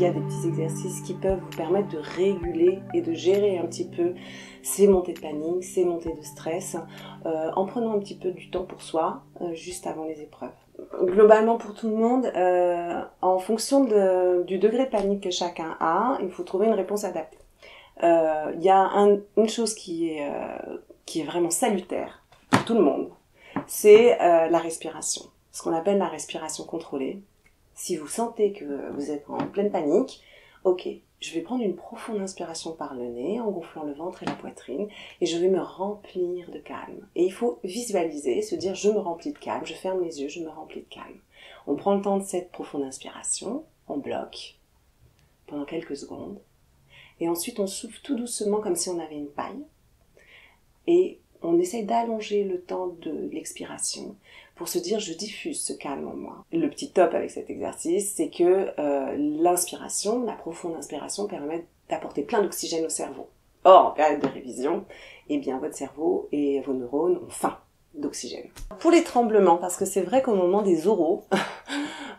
a des petits exercices qui peuvent vous permettre de réguler et de gérer un petit peu ces montées de panique, ces montées de stress, en prenant un petit peu du temps pour soi, juste avant les épreuves. Globalement pour tout le monde, en fonction du degré de panique que chacun a, il faut trouver une réponse adaptée. Il y a une chose qui est vraiment salutaire pour tout le monde, c'est la respiration, ce qu'on appelle la respiration contrôlée. Si vous sentez que vous êtes en pleine panique, ok, je vais prendre une profonde inspiration par le nez en gonflant le ventre et la poitrine et je vais me remplir de calme. Et il faut visualiser, se dire je me remplis de calme, je ferme les yeux, je me remplis de calme. On prend le temps de cette profonde inspiration, on bloque pendant quelques secondes et ensuite on souffle tout doucement comme si on avait une paille et on essaye d'allonger le temps de l'expiration pour se dire je diffuse ce calme en moi. Le petit top avec cet exercice, c'est que l'inspiration, la profonde inspiration permet d'apporter plein d'oxygène au cerveau. Or, en période de révision, eh bien votre cerveau et vos neurones ont faim d'oxygène. Pour les tremblements, parce que c'est vrai qu'au moment des oraux,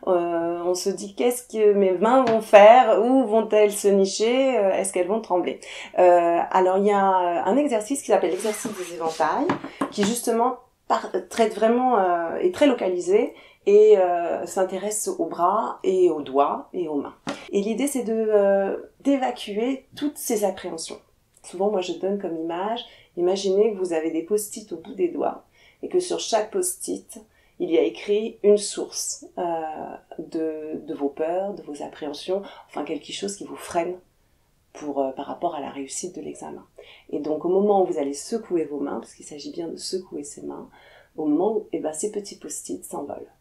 on se dit qu'est-ce que mes mains vont faire, où vont-elles se nicher, est-ce qu'elles vont trembler. Alors il y a un exercice qui s'appelle l'exercice des éventails, qui justement traite vraiment, est très localisé et s'intéresse aux bras et aux doigts et aux mains. Et l'idée c'est d'évacuer toutes ces appréhensions. Souvent moi je donne comme image, imaginez que vous avez des post-it au bout des doigts et que sur chaque post-it, il y a écrit une source de vos peurs, de vos appréhensions, enfin quelque chose qui vous freine par rapport à la réussite de l'examen. Et donc au moment où vous allez secouer vos mains, parce qu'il s'agit bien de secouer ses mains, au moment où ces petits post-it s'envolent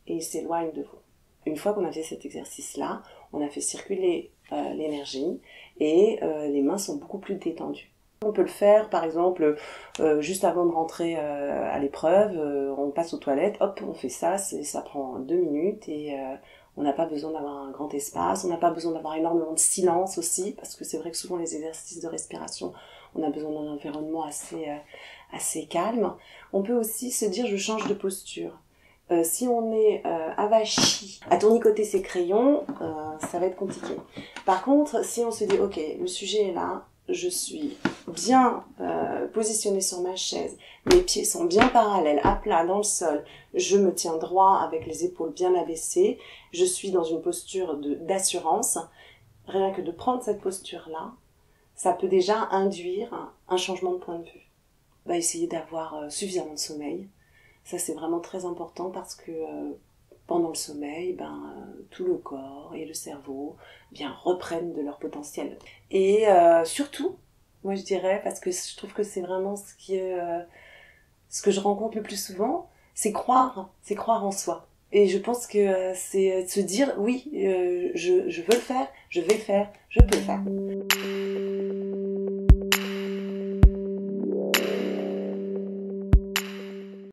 et ils s'éloignent de vous. Une fois qu'on a fait cet exercice-là, on a fait circuler l'énergie et les mains sont beaucoup plus détendues. On peut le faire, par exemple, juste avant de rentrer à l'épreuve, on passe aux toilettes, hop, on fait ça, ça prend 2 minutes et on n'a pas besoin d'avoir un grand espace, on n'a pas besoin d'avoir énormément de silence aussi, parce que c'est vrai que souvent les exercices de respiration, on a besoin d'un environnement assez calme. On peut aussi se dire, je change de posture. Si on est avachi à tournicoter ses crayons, ça va être compliqué. Par contre, si on se dit, ok, le sujet est là, je suis bien positionnée sur ma chaise, mes pieds sont bien parallèles, à plat dans le sol, je me tiens droit avec les épaules bien abaissées, je suis dans une posture d'assurance. Rien que de prendre cette posture-là, ça peut déjà induire un changement de point de vue. On va essayer d'avoir suffisamment de sommeil. Ça c'est vraiment très important parce que pendant le sommeil, tout le corps et le cerveau reprennent de leur potentiel. Et surtout, moi je dirais, parce que je trouve que c'est vraiment ce que je rencontre le plus souvent, c'est croire en soi. Et je pense que c'est de se dire, oui, je veux le faire, je vais le faire, je peux le faire.